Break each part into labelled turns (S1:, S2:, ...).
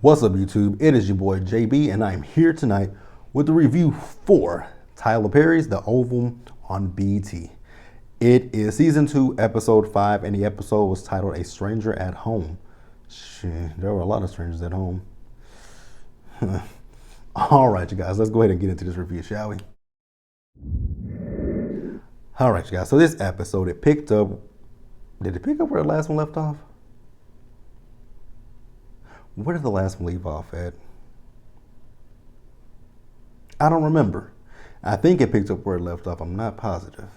S1: What's up, YouTube? It is your boy JB, and I'm here tonight with the review for Tyler Perry's The Oval on BET. It is season 2, episode 5, and the episode was titled A Stranger at Home. Shit, there were a lot of strangers at home. All right, you guys, let's go ahead and get into this review, shall we? All right, you guys, so this episode, did it pick up where the last one left off? Where did the last one leave off at? I don't remember. I think it picked up where it left off. I'm not positive.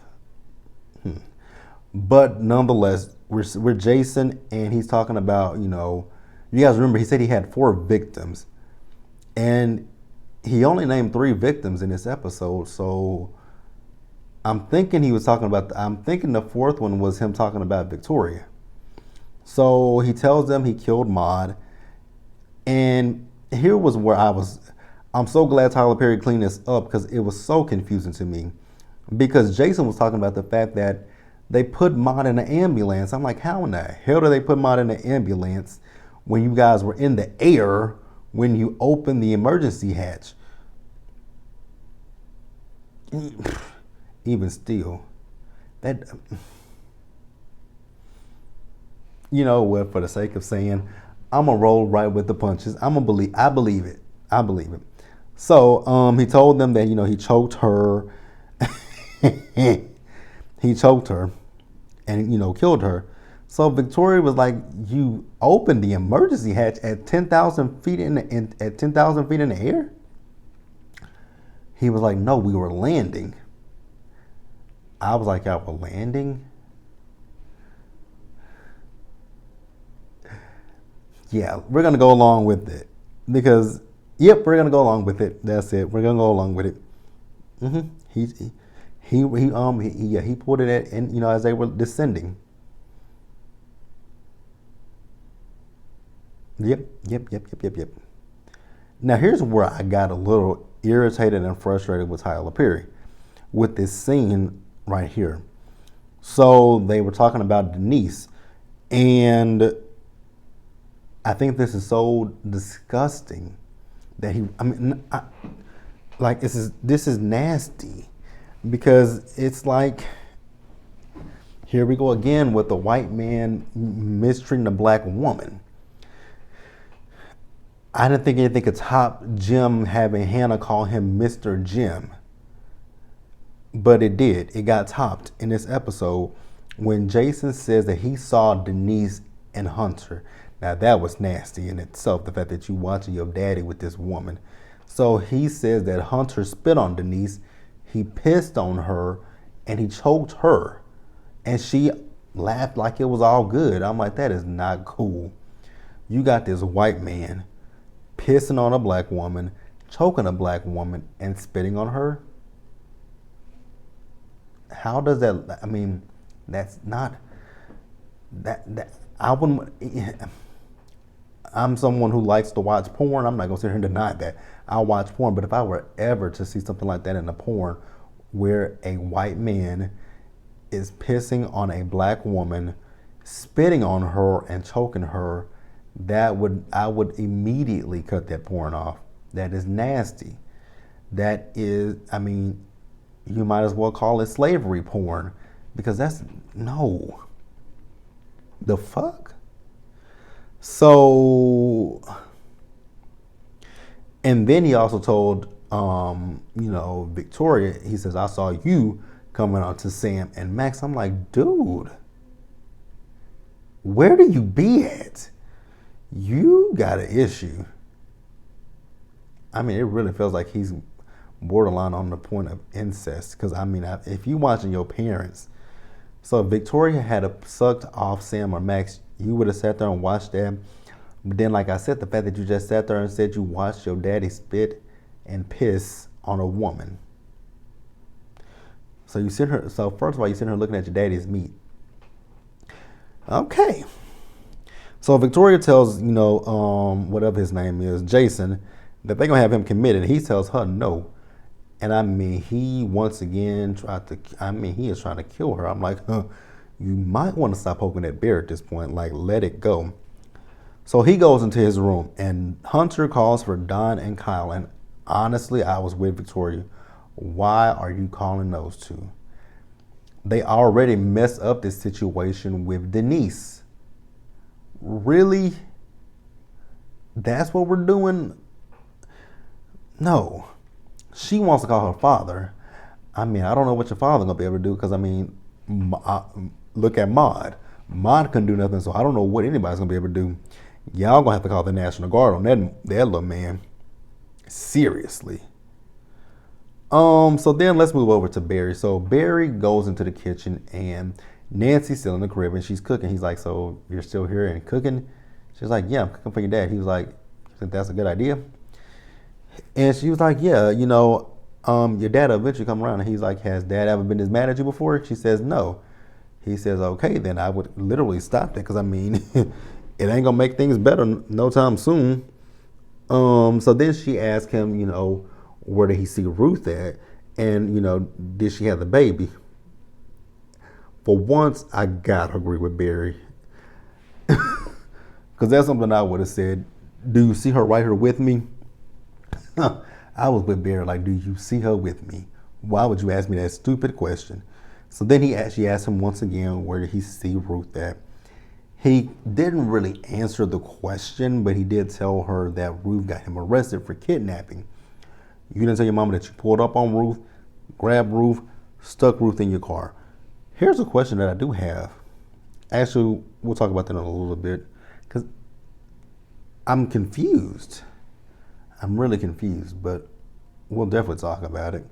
S1: But nonetheless, we're Jason, and he's talking about, you guys remember he said he had 4 victims. And he only named 3 victims in this episode. So I'm thinking the 4th one was him talking about Victoria. So he tells them he killed Maud. And here was where I'm so glad Tyler Perry cleaned this up, because it was so confusing to me. Because Jason was talking about the fact that they put Maud in an ambulance. I'm like, how in the hell do they put Maud in an ambulance when you guys were in the air when you opened the emergency hatch? Even still, that, you know what, for the sake of saying, I'm gonna roll right with the punches. I believe it. So he told them that, he choked her. He choked her and, killed her. So Victoria was like, you opened the emergency hatch at 10,000 feet in the air? He was like, no, we were landing. I was like, y'all were landing? Yeah, we're going to go along with it. Because, we're going to go along with it. That's it. We're going to go along with it. He pulled it at, and as they were descending. Yep. Now here's where I got a little irritated and frustrated with Tyler Perry with this scene right here. So they were talking about Denise, and I think this is so disgusting that this is nasty, because it's like, here we go again with the white man mistreating a black woman. I didn't think anything could top Jim having Hannah call him Mr. Jim. But it did. It got topped in this episode when Jason says that he saw Denise and Hunter. Now that was nasty in itself, the fact that you watching your daddy with this woman. So he says that Hunter spit on Denise, he pissed on her, and he choked her. And she laughed like it was all good. I'm like, that is not cool. You got this white man pissing on a black woman, choking a black woman, and spitting on her. How does that, that's not, that I wouldn't, I'm someone who likes to watch porn. I'm not going to sit here and deny that. I'll watch porn, but if I were ever to see something like that in a porn where a white man is pissing on a black woman, spitting on her and choking her, I would immediately cut that porn off. That is nasty. That is, you might as well call it slavery porn, because no. The fuck? So, and then he also told, Victoria, he says, I saw you coming on to Sam and Max. I'm like, dude, where do you be at? You got an issue. It really feels like he's borderline on the point of incest. Because, if you watching your parents, so if Victoria had sucked off Sam or Max, you would have sat there and watched that. But then, like I said, the fact that you just sat there and said you watched your daddy spit and piss on a woman. So you sit her. So first of all, you sit her looking at your daddy's meat. Okay. So Victoria tells, whatever his name is, Jason, that they're going to have him committed. He tells her no. And he once again he is trying to kill her. I'm like, you might want to stop poking that bear at this point. Like, let it go. So he goes into his room, and Hunter calls for Don and Kyle. And honestly, I was with Victoria. Why are you calling those two? They already messed up this situation with Denise. Really? That's what we're doing? No. She wants to call her father. I mean, I don't know what your father gonna be able to do, because I mean, look at Maud. Maud couldn't do nothing, so I don't know what anybody's gonna be able to do. Y'all gonna have to call the National Guard on that little man. Seriously. So then let's move over to Barry. So Barry goes into the kitchen, and Nancy's still in the crib and she's cooking. He's like, "So you're still here and cooking?" She's like, "Yeah, I'm cooking for your dad." He was like, "You think that's a good idea?" And she was like, "Yeah, your dad will eventually come around." And he's like, "Has dad ever been as mad at you before?" She says, "No." He says, "Okay, then I would literally stop that, because I mean, it ain't gonna make things better no time soon." So then she asked him, where did he see Ruth at? And, did she have the baby? For once, I gotta agree with Barry. Because that's something I would have said. Do you see her right here with me? I was with Barry, like, do you see her with me? Why would you ask me that stupid question? So then she asked him once again, where did he see Ruth at? He didn't really answer the question, but he did tell her that Ruth got him arrested for kidnapping. You didn't tell your mama that you pulled up on Ruth, grabbed Ruth, stuck Ruth in your car. Here's a question that I do have. Actually, we'll talk about that in a little bit, because I'm confused. I'm really confused, but we'll definitely talk about it.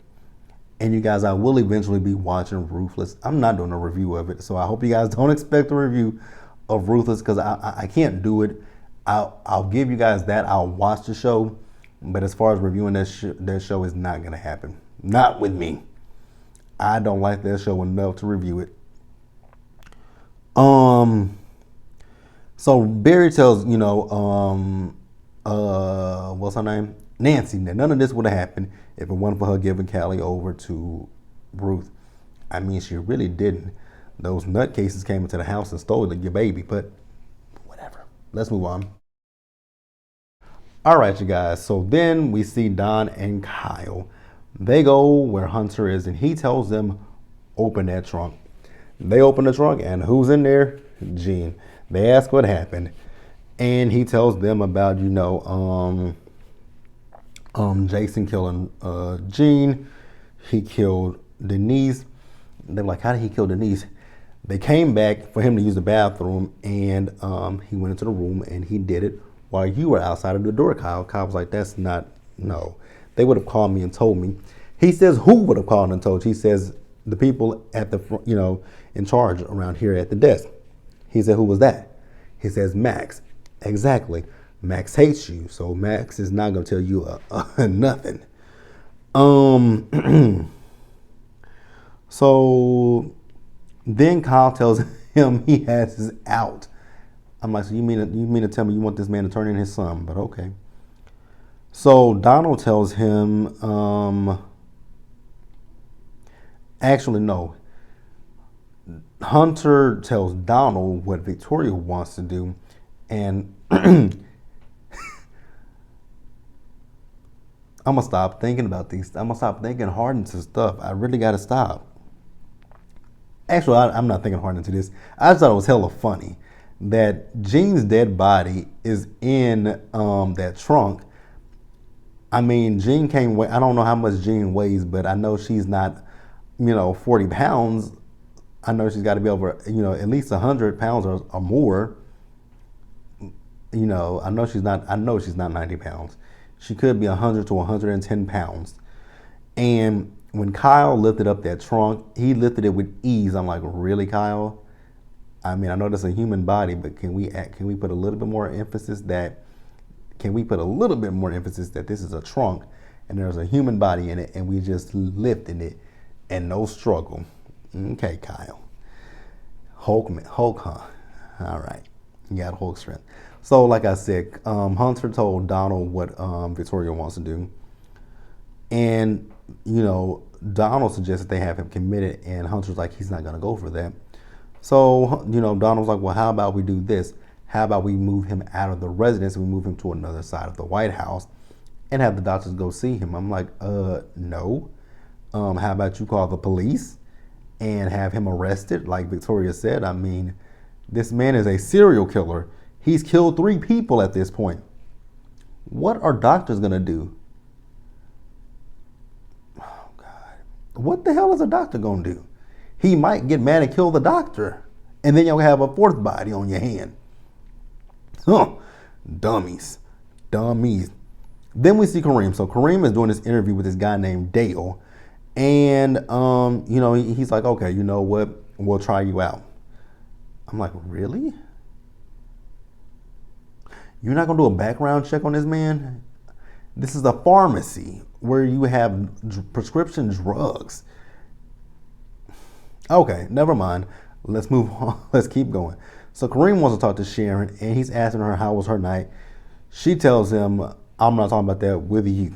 S1: And you guys, I will eventually be watching Ruthless. I'm not doing a review of it, so I hope you guys don't expect a review of Ruthless, because I can't do it. I'll give you guys that. I'll watch the show, but as far as reviewing that show is not going to happen. Not with me. I don't like that show enough to review it. So Barry tells, what's her name? Nancy, that none of this would have happened if it wasn't for her giving Callie over to Ruth. I mean, she really didn't. Those nutcases came into the house and stole your baby, but whatever. Let's move on. All right, you guys. So then we see Don and Kyle. They go where Hunter is, and he tells them, open that trunk. They open the trunk, and who's in there? Gene. They ask what happened, and he tells them about, Jason killing Gene. He killed Denise. They're like, how did he kill Denise? They came back for him to use the bathroom, and he went into the room and he did it while you were outside of the door, Kyle. Kyle was like, that's not, no. They would have called me and told me. He says, who would have called and told you? He says, the people at the, in charge around here at the desk. He said, who was that? He says, Max. Exactly. Max hates you, so Max is not going to tell you nothing. So then Kyle tells him he has his out. I'm like, so you mean to tell me you want this man to turn in his son? But okay. So Donald tells him, actually no. Hunter tells Donald what Victoria wants to do, and I'm gonna stop thinking about these. I'm gonna stop thinking hard into stuff. I really gotta stop. Actually, I'm not thinking hard into this. I just thought it was hella funny that Gene's dead body is in that trunk. I mean, Gene can't weigh. I don't know how much Gene weighs, but I know she's not, 40 pounds. I know she's got to be over, at least 100 pounds or more. I know she's not 90 pounds. She could be 100 to 110 pounds. And when Kyle lifted up that trunk, he lifted it with ease. I'm like, really, Kyle? I mean, I know that's a human body, but can we put a little bit more emphasis that this is a trunk and there's a human body in it, and we just lifting it and no struggle. Okay, Kyle. Hulk, huh? All right. You got Hulk strength. So, like I said, Hunter told Donald what Victoria wants to do. And, Donald suggested they have him committed, and Hunter's like, he's not going to go for that. So, Donald's like, well, how about we do this? How about we move him out of the residence and we move him to another side of the White House and have the doctors go see him? I'm like, no. How about you call the police and have him arrested? Like Victoria said, I mean, this man is a serial killer. He's killed 3 people at this point. What are doctors gonna do? Oh God. What the hell is a doctor gonna do? He might get mad and kill the doctor. And then you'll have a 4th body on your hand. Huh. Dummies. Dummies. Then we see Kareem. So Kareem is doing this interview with this guy named Dale. And, he's like, okay, you know what? We'll try you out. I'm like, really? You're not going to do a background check on this man? This is a pharmacy where you have prescription drugs. Okay, never mind. Let's move on. Let's keep going. So Kareem wants to talk to Sharon, and he's asking her how was her night. She tells him, I'm not talking about that with you.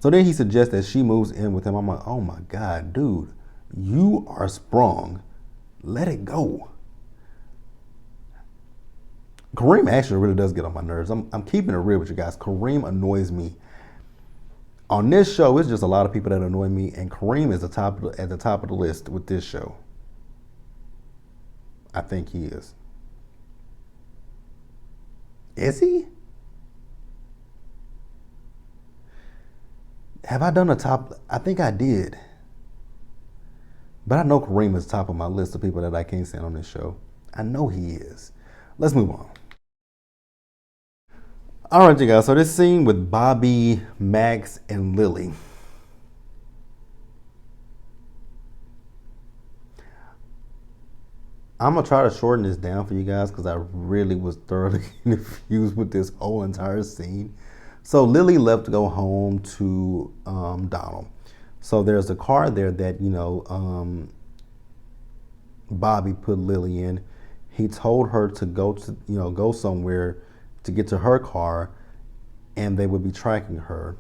S1: So then he suggests that she moves in with him. I'm like, oh my God, dude, you are sprung. Let it go. Kareem actually really does get on my nerves. I'm keeping it real with you guys. Kareem annoys me. On this show, it's just a lot of people that annoy me, and Kareem is at the top of the list with this show. I think he is. Is he? Have I done a top? I think I did. But I know Kareem is top of my list of people that I can't stand on this show. I know he is. Let's move on. All right, you guys. So this scene with Bobby, Max, and Lily. I'm going to try to shorten this down for you guys because I really was thoroughly confused with this whole entire scene. So Lily left to go home to Donald. So there's a car there that, Bobby put Lily in. He told her to go somewhere to get to her car, and they would be tracking her.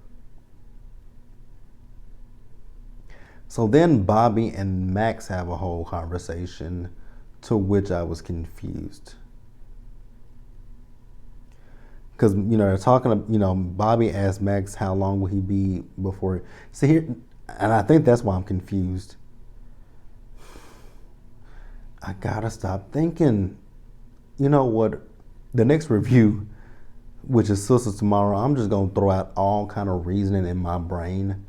S1: So then Bobby and Max have a whole conversation, to which I was confused. Because, they're talking, Bobby asked Max how long will he be before. See here, and I think that's why I'm confused. I gotta stop thinking. You know what? The next review, which is Sisters tomorrow, I'm just gonna throw out all kind of reasoning in my brain.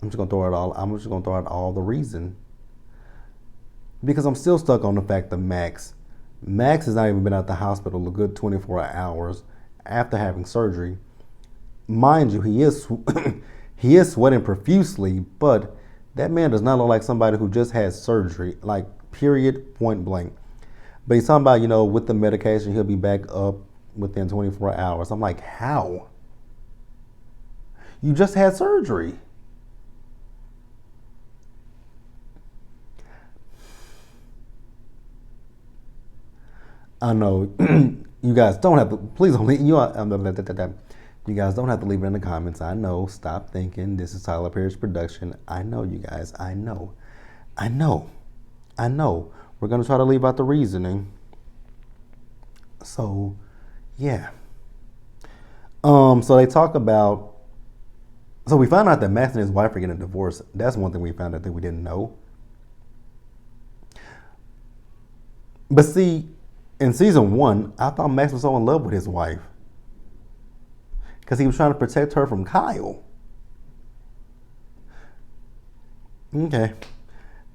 S1: I'm just gonna throw out all the reason. Because I'm still stuck on the fact that Max has not even been at the hospital a good 24 hours after having surgery. Mind you, he is he is sweating profusely, but that man does not look like somebody who just had surgery, like period, point blank. But he's talking about, with the medication, he'll be back up within 24 hours. I'm like, how? You just had surgery. I know you guys don't have to. Please don't leave. You guys don't have to leave it in the comments. I know. Stop thinking. This is Tyler Perry's production. I know, you guys. I know. We're gonna try to leave out the reasoning. So, yeah. So they talk about. So we found out that Max and his wife are getting a divorce. That's one thing we found out that we didn't know. But see, in season 1, I thought Max was so in love with his wife because he was trying to protect her from Kyle. Okay,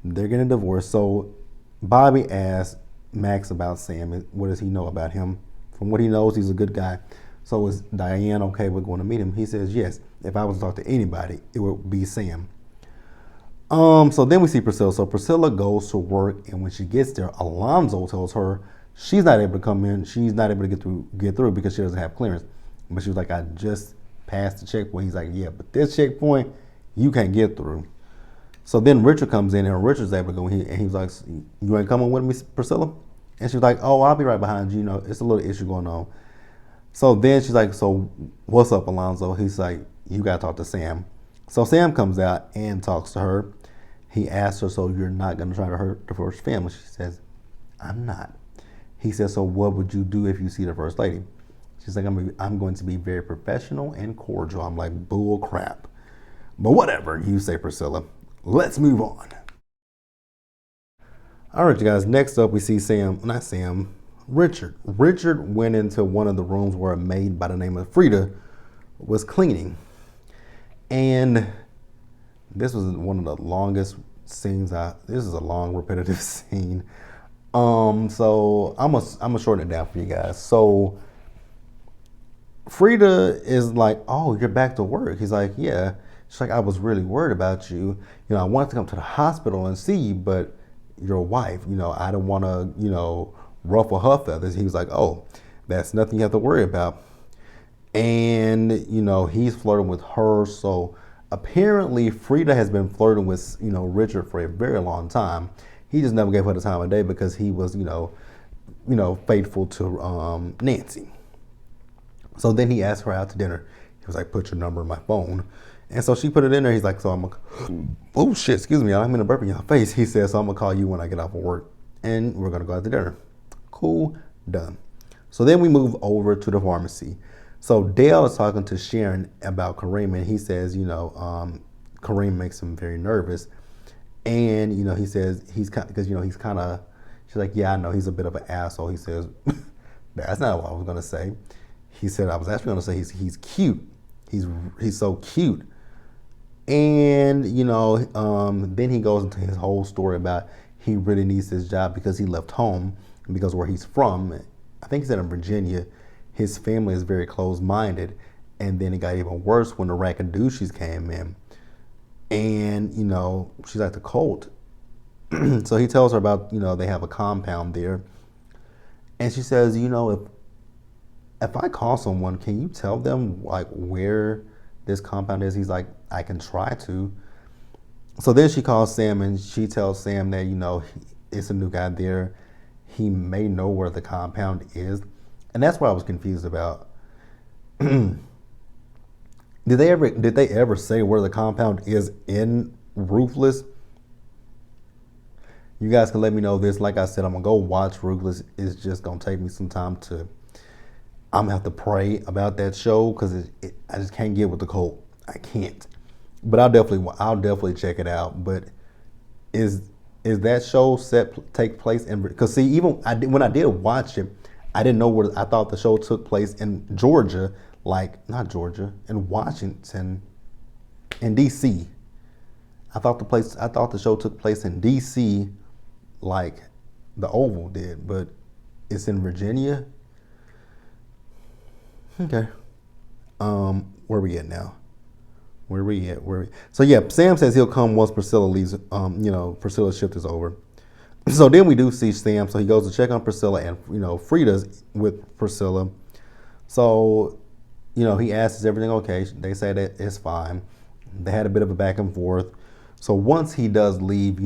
S1: they're getting divorced. So Bobby asked Max about Sam. What does he know about him? From what he knows, he's a good guy. So is Diane okay with going to meet him? He says yes. If I was to talk to anybody, it would be Sam. So then we see Priscilla. So Priscilla goes to work, and when she gets there, Alonzo tells her she's not able to come in. She's not able to get through because she doesn't have clearance. But she was like, I just passed the checkpoint. He's like, yeah, but this checkpoint, you can't get through. So then Richard comes in, and Richard's able to go in, and he was like, you ain't coming with me, Priscilla? And she was like, oh, I'll be right behind you. It's a little issue going on. So then she's like, so what's up, Alonzo? He's like, you got to talk to Sam. So Sam comes out and talks to her. He asks her, so you're not going to try to hurt the first family? She says, I'm not. He says, so what would you do if you see the first lady? She's like, I'm going to be very professional and cordial. I'm like, bull crap. But whatever you say, Priscilla. Let's move on. All right, you guys. Next up, we see Richard. Richard went into one of the rooms where a maid by the name of Frida was cleaning. And this was one of the longest scenes. This is a long, repetitive scene. So I'm gonna shorten it down for you guys. So Frida is like, oh, you're back to work. He's like, yeah. She's like, I was really worried about you. I wanted to come to the hospital and see you, but your wife, I don't want to, ruffle her feathers. He was like, oh, that's nothing you have to worry about. And, he's flirting with her. So apparently Frida has been flirting with, Richard for a very long time. He just never gave her the time of day because he was, faithful to Nancy. So then he asked her out to dinner. He was like, put your number in my phone. And so she put it in there. He's like, oh shit, excuse me, I'm in a burp in your face. He says, so I'm gonna call you when I get off of work and we're gonna go out to dinner. Cool, done. So then we move over to the pharmacy. So Dale is talking to Sharon about Kareem, and he says, Kareem makes him very nervous. And, he says he's kind of, she's like, yeah, I know he's a bit of an asshole. He says, that's not what I was gonna say. He said, I was actually gonna say he's cute. He's so cute. And, then he goes into his whole story about he really needs this job because he left home, and because where he's from, I think he said in Virginia, his family is very closed-minded. And then it got even worse when the Rackadoochies came in. And, she's like the cult. So he tells her about, they have a compound there. And she says, if I call someone, can you tell them like where this compound is? He's like, I can try to. So then she calls Sam and she tells Sam that, it's a new guy there. He may know where the compound is. And that's what I was confused about. Did they ever say where the compound is in Ruthless? You guys can let me know this. Like I said, I'm gonna go watch Ruthless. It's just gonna take me some time I'm gonna have to pray about that show because I just can't get with the cult. I can't. But I'll definitely check it out. But is that show take place in? Because see, even when I did watch it, I didn't know where. I thought the show took place in Georgia, not Georgia, in Washington, in D.C. I thought the show took place in D.C. like the Oval did, but it's in Virginia. Okay. Where we at now? So yeah, Sam says he'll come once Priscilla leaves. Priscilla's shift is over. So then we do see Sam. So he goes to check on Priscilla, and Frida's with Priscilla. So he asks, is everything okay? They say that it's fine. They had a bit of a back and forth. So once he does leave,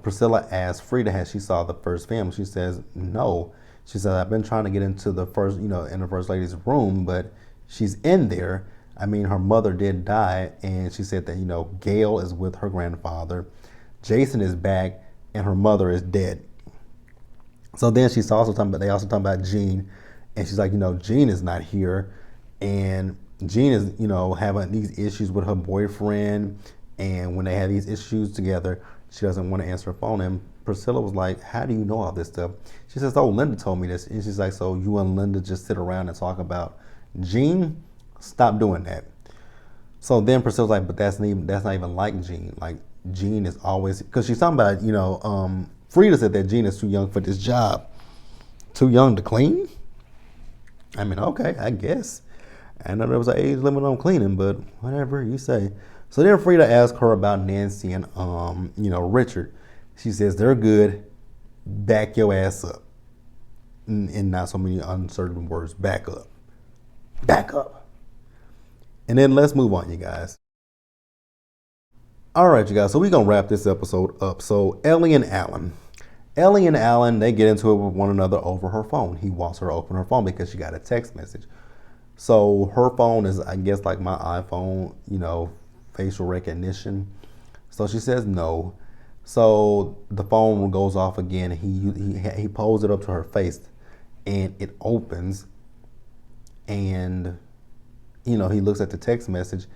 S1: Priscilla asks Frida, has she saw the first family? She says no. She said, I've been trying to get into the first, in the first lady's room, but she's in there. I mean, her mother did die, and she said that, Gail is with her grandfather. Jason is back, and her mother is dead. So then they also talking about Jean, and she's like, Jean is not here, and Jean is, having these issues with her boyfriend, and when they have these issues together, she doesn't want to answer her phone. And Priscilla was like, how do you know all this stuff? She says, oh, Linda told me this. And she's like, so you and Linda just sit around and talk about Jean? Stop doing that. So then Priscilla's like, but that's not even like Jean. Like, Jean is always, because she's talking about, Frida said that Jean is too young for this job. Too young to clean? I mean, okay, I guess. I know there was an age limit on cleaning, but whatever you say. So then Frida asked her about Nancy and, Richard. She says, they're good. Back your ass up. In not so many uncertain words. Back up. Back up. And then let's move on, you guys. All right, you guys. So we're going to wrap this episode up. So Ellie and Alan, they get into it with one another over her phone. He wants her to open her phone because she got a text message. So her phone is, I guess, like my iPhone, facial recognition. So she says no. So the phone goes off again. He pulls it up to her face, and it opens, and he looks at the text message,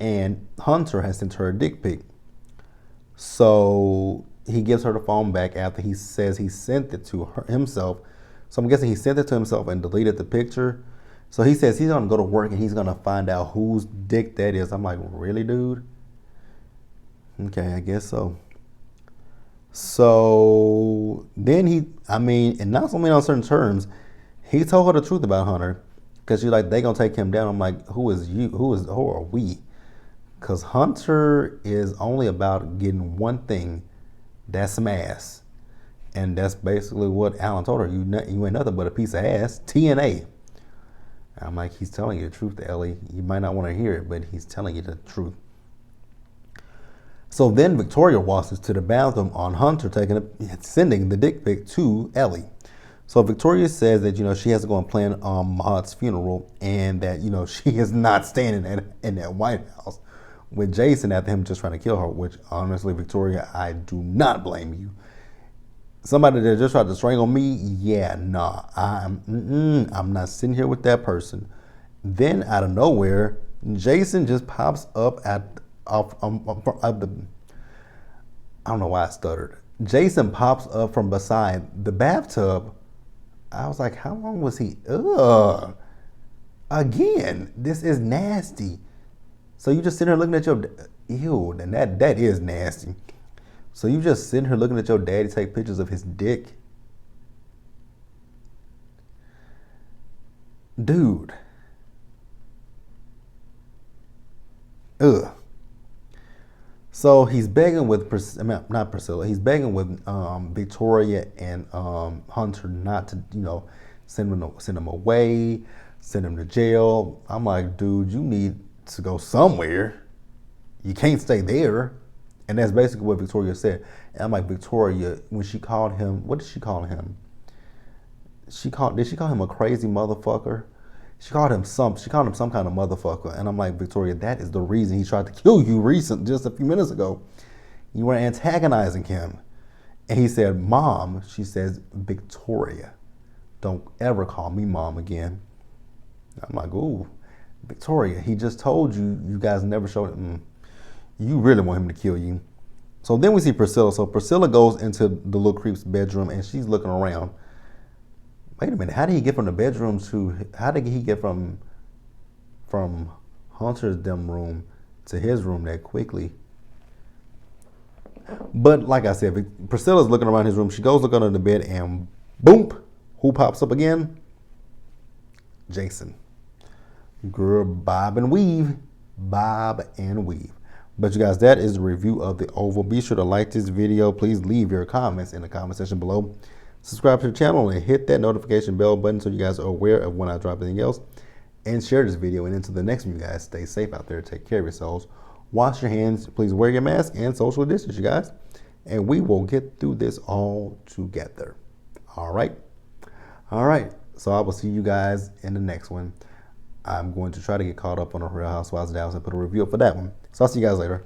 S1: and Hunter has sent her a dick pic. So he gives her the phone back after he says he sent it to himself. So I'm guessing he sent it to himself and deleted the picture. So he says he's gonna go to work and he's gonna find out whose dick that is. I'm like, really, dude? Okay, I guess so. So then and not only on certain terms, he told her the truth about Hunter, because she's like, they gonna take him down. I'm like, who are we? Because Hunter is only about getting one thing, that's some ass. And that's basically what Alan told her. You ain't nothing but a piece of ass, TNA. I'm like, he's telling you the truth, Ellie. You might not want to hear it, but he's telling you the truth. So then Victoria walks us to the bathroom on Hunter sending the dick pic to Ellie. So Victoria says that she has to go and plan Maud's funeral, and that she is not staying in that White House with Jason after him just trying to kill her. Which honestly, Victoria, I do not blame you. Somebody that just tried to strangle me, yeah, nah, I'm not sitting here with that person. Then out of nowhere, Jason just pops up I don't know why I stuttered. Jason pops up from beside the bathtub. I was like, how long was he? Ugh. Again, this is nasty. So you just sitting here looking at your, ew, and that is nasty. So you just sitting here looking at your daddy take pictures of his dick? Dude. Ugh. So he's begging with, not Priscilla, he's begging with Victoria and Hunter not to, send him away, send him to jail. I'm like, dude, you need to go somewhere. You can't stay there. And that's basically what Victoria said. And I'm like, Victoria, when she called him, what did she call him? Did she call him a crazy motherfucker? She called him some kind of motherfucker. And I'm like, Victoria, that is the reason he tried to kill you just a few minutes ago. You were antagonizing him. And he said, Mom. She says, Victoria, don't ever call me Mom again. I'm like, ooh, Victoria, he just told you, you guys never showed it. You really want him to kill you. So then we see Priscilla. So Priscilla goes into the little creep's bedroom and she's looking around. Wait a minute, how did he get from the bedroom how did he get from Hunter's room to his room that quickly? But like I said, Priscilla's looking around his room. She goes look under the bed and boom, who pops up again? Jason. Girl, bob and weave. But you guys, that is the review of The Oval. Be sure to like this video. Please leave your comments in the comment section below. Subscribe to the channel and hit that notification bell button so you guys are aware of when I drop anything else. And share this video. And until the next one, you guys, stay safe out there. Take care of yourselves. Wash your hands. Please wear your mask and social distance, you guys. And we will get through this all together. All right? All right. So I will see you guys in the next one. I'm going to try to get caught up on the Real Housewives of Dallas and put a review up for that one. So I'll see you guys later.